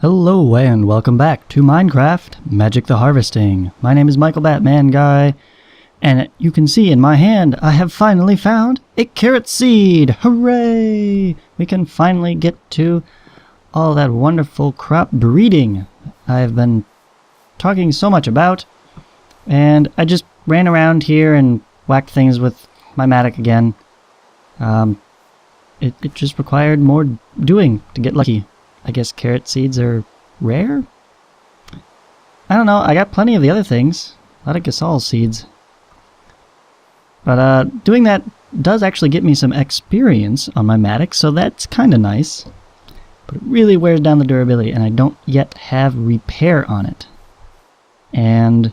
Hello and welcome back to Minecraft Magic the Harvesting. My name is Michael Batman Guy, and you can see in my hand I have finally found a carrot seed! Hooray! We can finally get to all that wonderful crop breeding I've been talking so much about. And I just ran around here and whacked things with my mattock again. It just required more doing to get lucky. I guess carrot seeds are rare? I don't know, I got plenty of the other things. A lot of gasol seeds. But doing that does actually get me some experience on my mattock, so that's kind of nice. But it really wears down the durability, and I don't yet have repair on it. And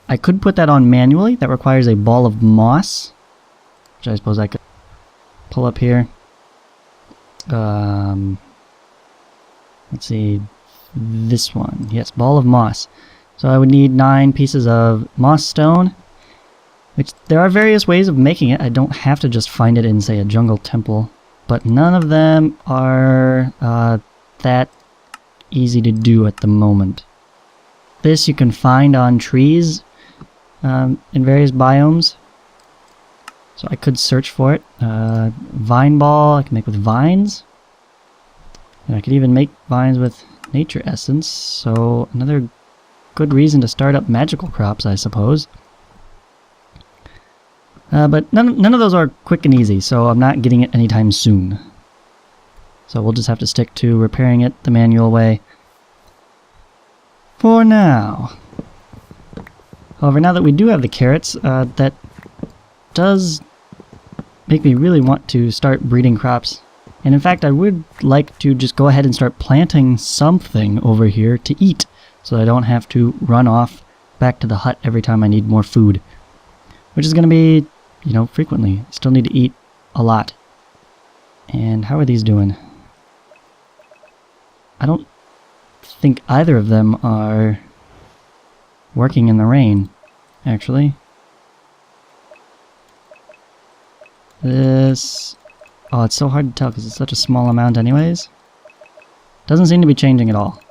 I could put that on manually. That requires a ball of moss, which I suppose I could pull up here. Let's see, this one. Yes, ball of moss. So I would need 9 pieces of moss stone, which there are various ways of making it. I don't have to just find it in, say, a jungle temple, but none of them are that easy to do at the moment. This you can find on trees in various biomes, so I could search for it. Vine ball I can make with vines. And I could even make vines with nature essence, so another good reason to start up magical crops, I suppose. But none of those are quick and easy, so I'm not getting it anytime soon. So we'll just have to stick to repairing it the manual way for now. However, now that we do have the carrots, that does make me really want to start breeding crops. And in fact, I would like to just go ahead and start planting something over here to eat, so I don't have to run off back to the hut every time I need more food. Which is going to be, you know, frequently. I still need to eat a lot. And how are these doing? I don't think either of them are working in the rain, actually. This... oh, it's so hard to tell because it's such a small amount anyways. Doesn't seem to be changing at all.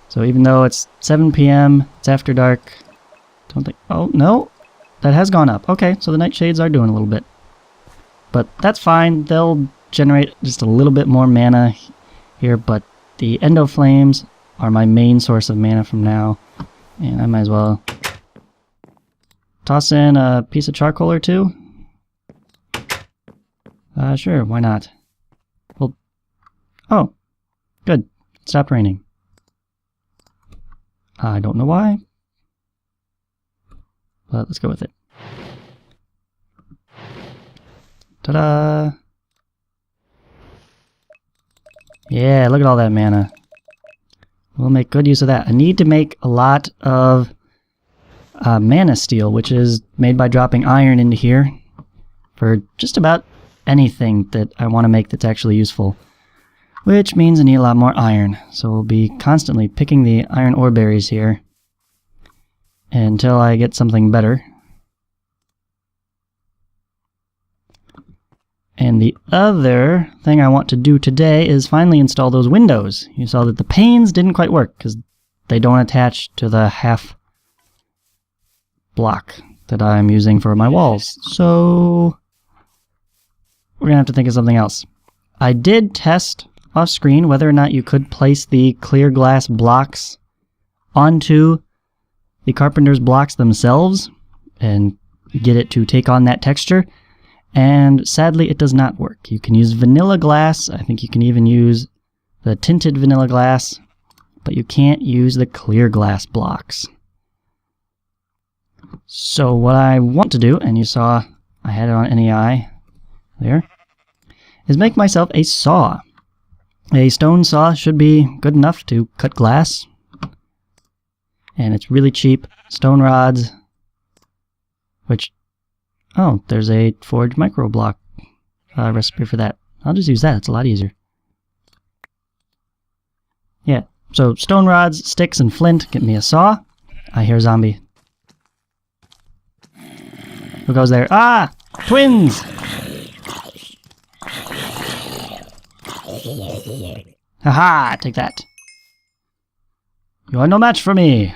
So even though it's 7 p.m., it's after dark, don't think... oh, no! That has gone up. Okay, so the nightshades are doing a little bit. But that's fine. They'll generate just a little bit more mana here, but the endo flames are my main source of mana from now. And I might as well toss in a piece of charcoal or two. Sure, why not? Well, oh, good. It stopped raining. I don't know why, but let's go with it. Ta-da! Yeah, look at all that mana. We'll make good use of that. I need to make a lot of mana steel, which is made by dropping iron into here for just about anything that I want to make that's actually useful. Which means I need a lot more iron. So we'll be constantly picking the iron ore berries here until I get something better. And the other thing I want to do today is finally install those windows. You saw that the panes didn't quite work because they don't attach to the half block that I'm using for my walls. So we're going to have to think of something else. I did test off screen whether or not you could place the clear glass blocks onto the carpenter's blocks themselves and get it to take on that texture. And sadly, it does not work. You can use vanilla glass. I think you can even use the tinted vanilla glass, but you can't use the clear glass blocks. So what I want to do, and you saw I had it on NEI there, is make myself a saw. A stone saw should be good enough to cut glass. And it's really cheap. Stone rods, which... oh, there's a forged micro block recipe for that. I'll just use that, it's a lot easier. Yeah, so stone rods, sticks, and flint get me a saw. I hear a zombie. Who goes there? Ah! Twins! Haha! Take that. You are no match for me!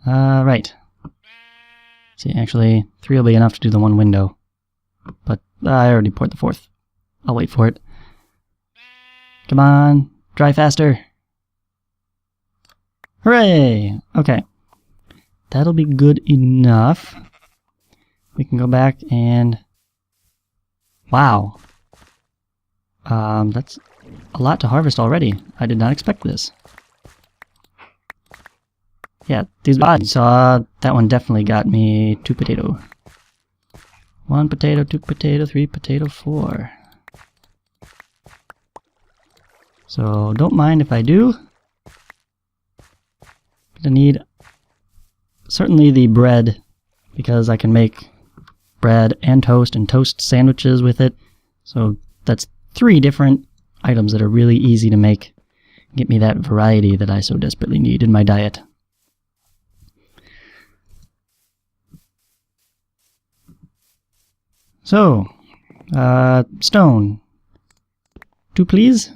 Right. See, actually, 3 will be enough to do the 1 window. But I already poured the 4th. I'll wait for it. Come on, dry faster. Hooray! Okay. That'll be good enough. We can go back and... Wow. That's a lot to harvest already. I did not expect this. Yeah, these odds. That one definitely got me 2 potato. 1 potato, 2 potato, 3 potato, 4. So don't mind if I do. Gonna need certainly the bread, because I can make bread and toast sandwiches with it. So that's 3 different items that are really easy to make. Get me that variety that I so desperately need in my diet. So, stone. 2 please.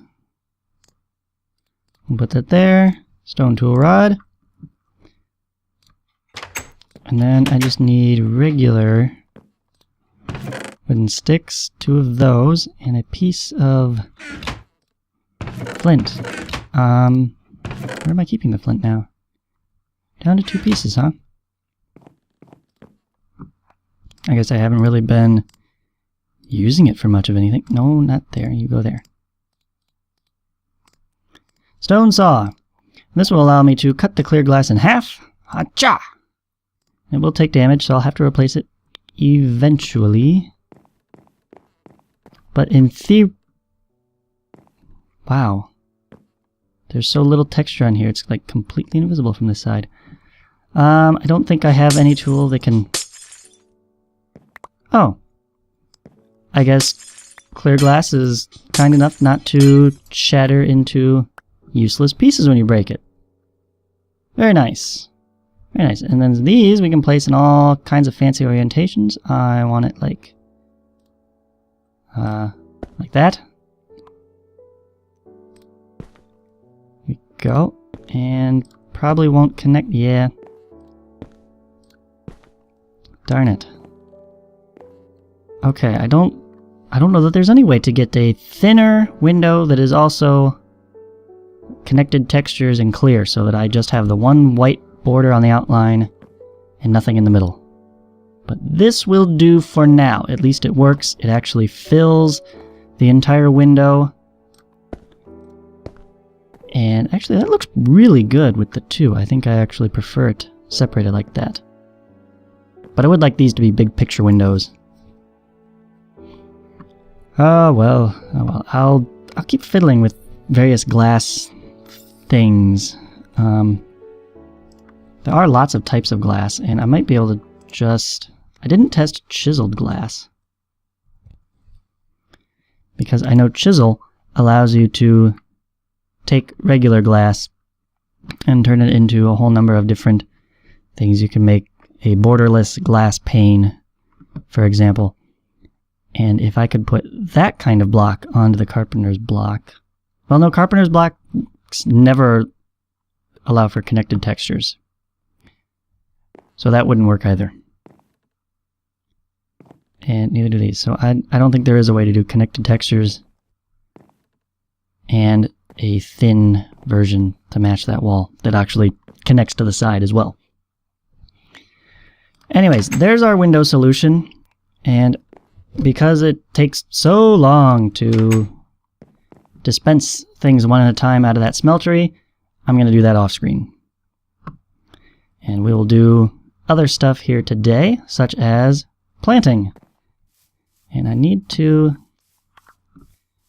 We'll put that there. Stone tool rod. And then I just need regular wooden sticks, 2 of those, and a piece of flint. Where am I keeping the flint now? Down to 2 pieces, huh? I guess I haven't really been using it for much of anything. No, not there. You go there. Stone saw. This will allow me to cut the clear glass in half. Hacha! It will take damage, so I'll have to replace it eventually. But in theory... Wow. There's so little texture on here, it's like completely invisible from this side. I don't think I have any tool that can... Oh. I guess clear glass is kind enough not to shatter into useless pieces when you break it. Very nice. Very nice. And then these we can place in all kinds of fancy orientations. I want it like that. There we go. And probably won't connect. Yeah. Darn it. Okay, I don't know that there's any way to get a thinner window that is also connected textures and clear, so that I just have the one white border on the outline and nothing in the middle. But this will do for now. At least it works. It actually fills the entire window. And actually that looks really good with the 2. I think I actually prefer it separated like that. But I would like these to be big picture windows. Oh well. I'll keep fiddling with various glass things. There are lots of types of glass, and I might be able to just... I didn't test chiseled glass, because I know chisel allows you to take regular glass and turn it into a whole number of different things. You can make a borderless glass pane, for example. And if I could put that kind of block onto the carpenter's block... Well, no, carpenter's blocks never allow for connected textures. So that wouldn't work either. And neither do these. So I don't think there is a way to do connected textures and a thin version to match that wall that actually connects to the side as well. Anyways, there's our window solution. And because it takes so long to dispense things one at a time out of that smeltery, I'm going to do that off screen. And we will do other stuff here today, such as planting. And I need to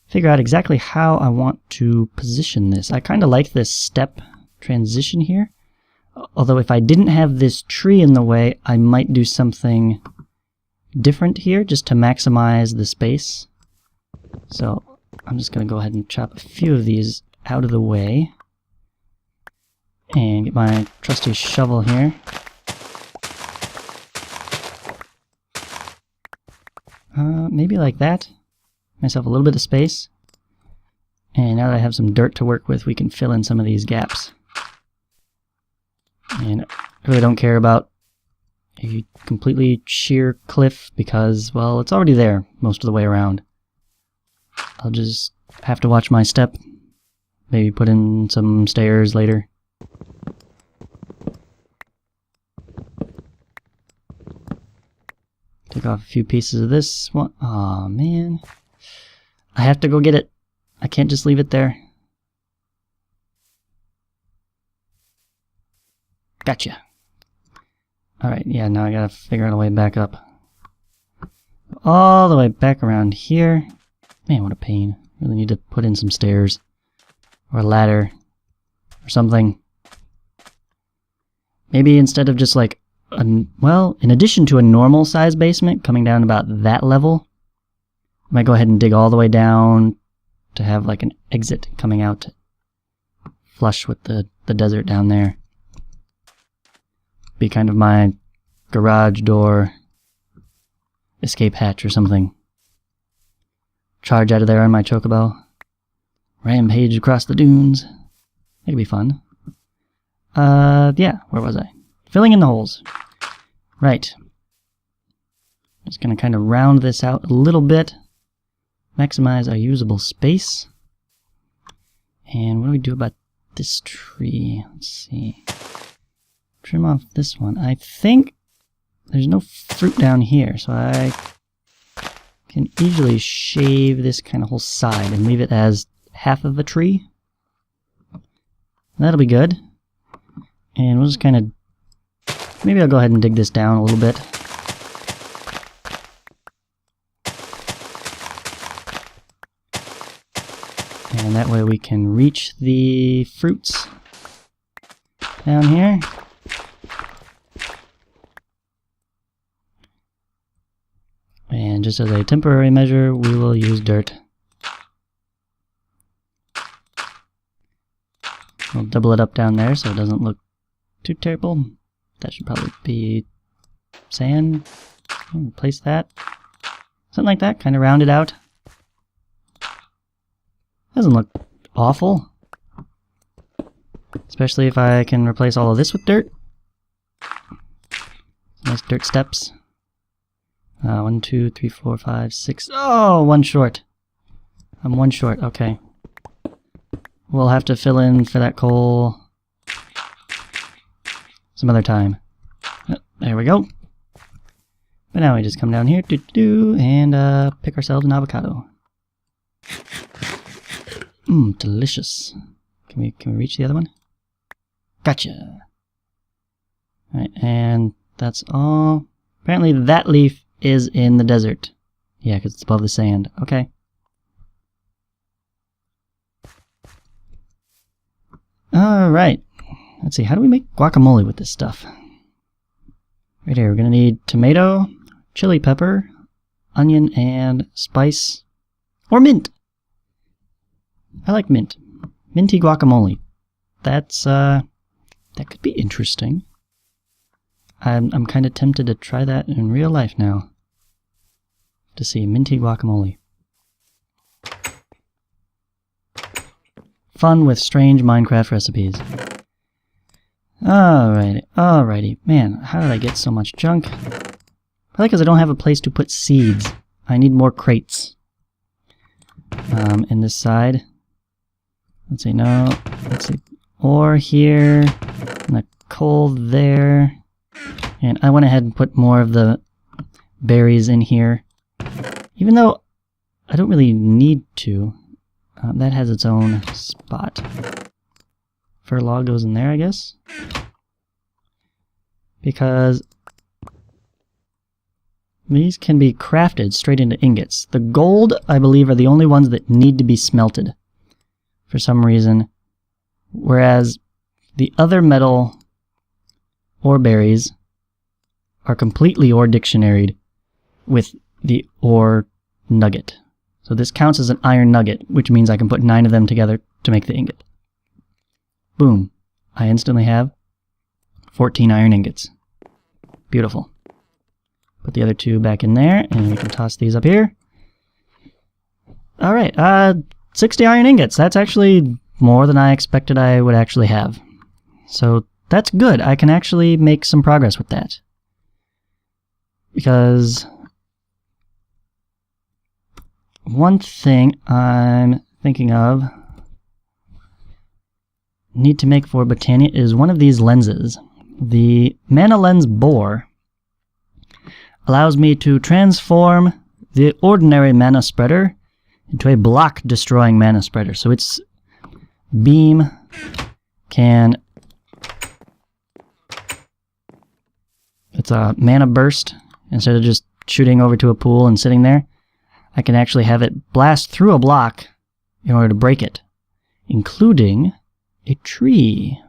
figure out exactly how I want to position this. I kind of like this step transition here. Although if I didn't have this tree in the way, I might do something different here just to maximize the space. So I'm just going to go ahead and chop a few of these out of the way. And get my trusty shovel here. Maybe like that. Myself a little bit of space. And now that I have some dirt to work with, we can fill in some of these gaps. And I really don't care about a completely sheer cliff because, well, it's already there most of the way around. I'll just have to watch my step. Maybe put in some stairs later. Take off a few pieces of this one. Aw, man. I have to go get it. I can't just leave it there. Gotcha. Alright, yeah, now I gotta figure out a way back up. All the way back around here. Man, what a pain. Really need to put in some stairs. Or a ladder. Or something. Maybe instead of just like, well, in addition to a normal size basement, coming down about that level, I might go ahead and dig all the way down to have like an exit coming out flush with the desert down there. Be kind of my garage door escape hatch or something. Charge out of there on my chocobo. Rampage across the dunes. That could be fun. Yeah, where was I? Filling in the holes. Right. Just gonna kind of round this out a little bit. Maximize our usable space. And what do we do about this tree? Let's see. Trim off this one. I think there's no fruit down here, so I can easily shave this kind of whole side and leave it as half of a tree. That'll be good. And we'll just kind of... maybe I'll go ahead and dig this down a little bit. And that way we can reach the fruits down here. And just as a temporary measure, we will use dirt. We'll double it up down there so it doesn't look too terrible. That should probably be sand. Replace that. Something like that, kind of round it out. Doesn't look awful. Especially if I can replace all of this with dirt. Nice dirt steps. 1, 2, 3, 4, 5, 6. Oh, one short. I'm one short, okay. We'll have to fill in for that coal some other time. There we go. But now we just come down here and pick ourselves an avocado. Delicious. Can we reach the other one? Gotcha. Alright, and that's all. Apparently that leaf is in the desert. Yeah, because it's above the sand. Okay. Alright. Let's see, how do we make guacamole with this stuff? Right here, we're going to need tomato, chili pepper, onion, and spice. Or mint! I like mint. Minty guacamole. That's, that could be interesting. I'm kind of tempted to try that in real life now. To see minty guacamole. Fun with strange Minecraft recipes. Alrighty. Man, how did I get so much junk? Probably because I don't have a place to put seeds. I need more crates. In this side. Let's see, no. Let's see. Ore here. And the coal there. And I went ahead and put more of the berries in here. Even though I don't really need to. That has its own spot. Fur log goes in there, I guess. Because these can be crafted straight into ingots. The gold, I believe, are the only ones that need to be smelted for some reason. Whereas the other metal ore berries are completely ore dictionaried with the ore nugget. So this counts as an iron nugget, which means I can put 9 of them together to make the ingot. Boom. I instantly have 14 iron ingots. Beautiful. Put the other 2 back in there, and we can toss these up here. Alright, 60 iron ingots. That's actually more than I expected I would actually have. So that's good. I can actually make some progress with that. Because one thing I'm thinking of need to make for Botania is one of these lenses. The Mana Lens Bore allows me to transform the ordinary mana spreader into a block destroying mana spreader. So its beam can, it's a mana burst. Instead of just shooting over to a pool and sitting there, I can actually have it blast through a block in order to break it, including a tree.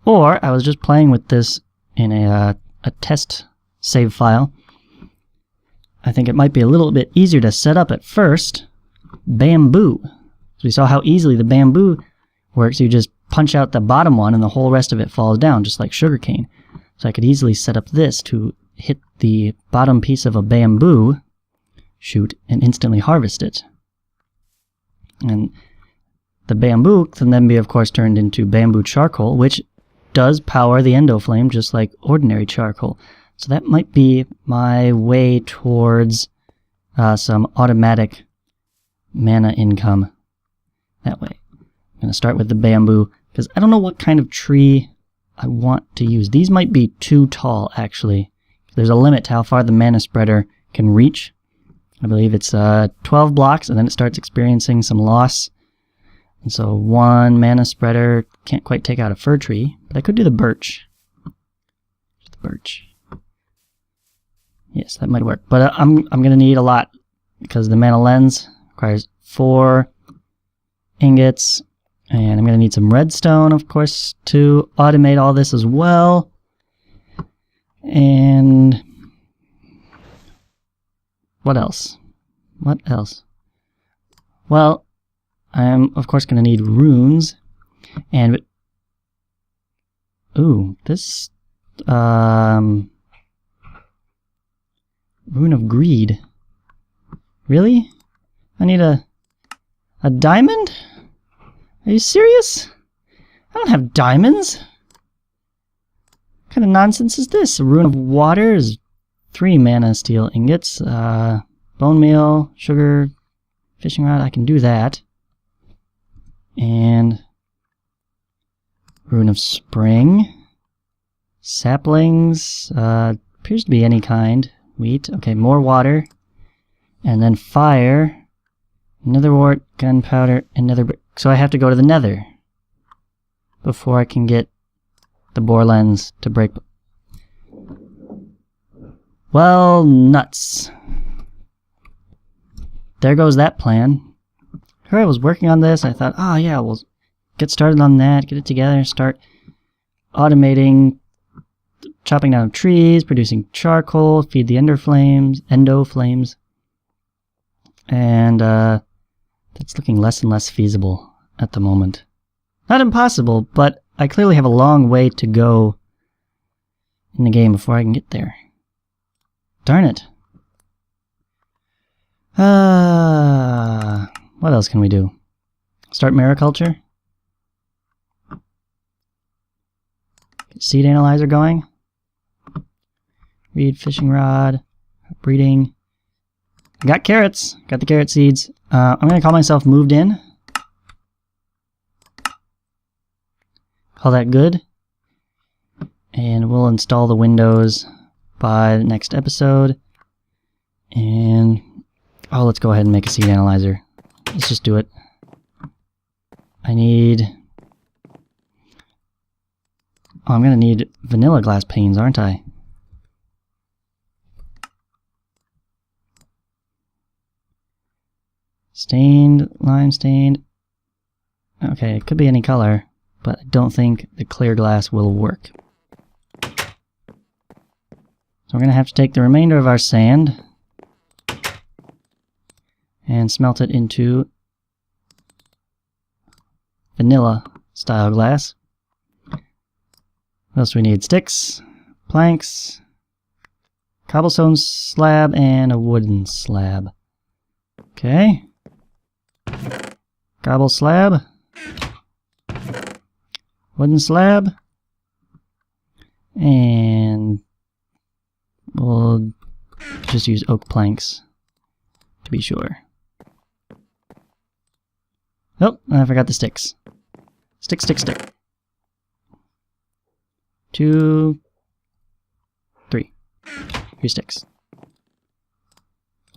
Or I was just playing with this in a test save file. I think it might be a little bit easier to set up at first. Bamboo. So we saw how easily the bamboo works. You just punch out the bottom one and the whole rest of it falls down, just like sugarcane. So I could easily set up this to hit the bottom piece of a bamboo shoot and instantly harvest it. And the bamboo can then be, of course, turned into bamboo charcoal, which does power the endo flame just like ordinary charcoal. So that might be my way towards some automatic mana income that way. I'm going to start with the bamboo, because I don't know what kind of tree I want to use. These might be too tall, actually. There's a limit to how far the mana spreader can reach. I believe it's 12 blocks, and then it starts experiencing some loss. And so 1 mana spreader can't quite take out a fir tree, but I could do the birch. The birch. Yes, that might work. But I'm going to need a lot, because the mana lens requires 4 ingots, and I'm going to need some redstone, of course, to automate all this as well. And what else? What else? Well, I'm of course going to need runes, and ooh, this rune of greed. Really? I need a diamond? Are you serious? I don't have diamonds. What kind of nonsense is this? A rune of water is 3 mana steel ingots. Bone meal, sugar, fishing rod, I can do that. And rune of spring. Saplings, appears to be any kind. Wheat, okay, more water. And then fire. Nether wart, gunpowder, and nether brick. So I have to go to the nether before I can get the bore lens to break. Well, nuts. There goes that plan. Here I was working on this. I thought, oh yeah, we'll get started on that, get it together, start automating, chopping down trees, producing charcoal, feed the endo flames. And that's looking less and less feasible at the moment. Not impossible, but I clearly have a long way to go in the game before I can get there. Darn it. What else can we do? Start mariculture? Get seed analyzer going? Reed, fishing rod, breeding. Got carrots. Got the carrot seeds. I'm going to call myself moved in. Call that good. And we'll install the windows by the next episode. And oh, let's go ahead and make a seed analyzer. Let's just do it. I need... oh, I'm going to need vanilla glass panes, aren't I? Stained, lime stained. Okay, it could be any color, but I don't think the clear glass will work. So we're going to have to take the remainder of our sand and smelt it into vanilla style glass. What else do we need? Sticks, planks, Cobblestone slab and a wooden slab. Okay. Cobble slab. Wooden slab. And we'll just use oak planks to be sure. Oh, I forgot the sticks. Stick, stick, stick. 2, 3. 3 sticks.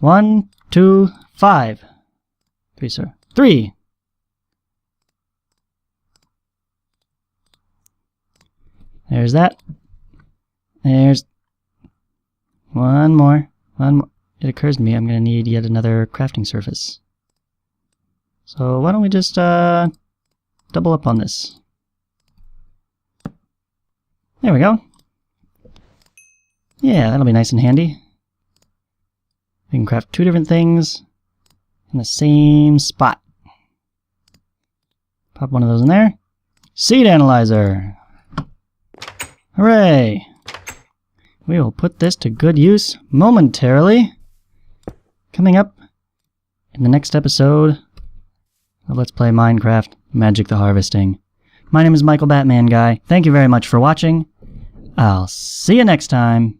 1, 2, 5. 3, sir. 3! There's that. There's one more. One more. It occurs to me I'm going to need yet another crafting surface. So why don't we just double up on this. There we go. Yeah, that'll be nice and handy. We can craft 2 different things in the same spot. Pop one of those in there. Seed analyzer! Hooray! We will put this to good use momentarily. Coming up in the next episode of Let's Play Minecraft Magic the Harvesting. My name is Michael Batman Guy. Thank you very much for watching. I'll see you next time.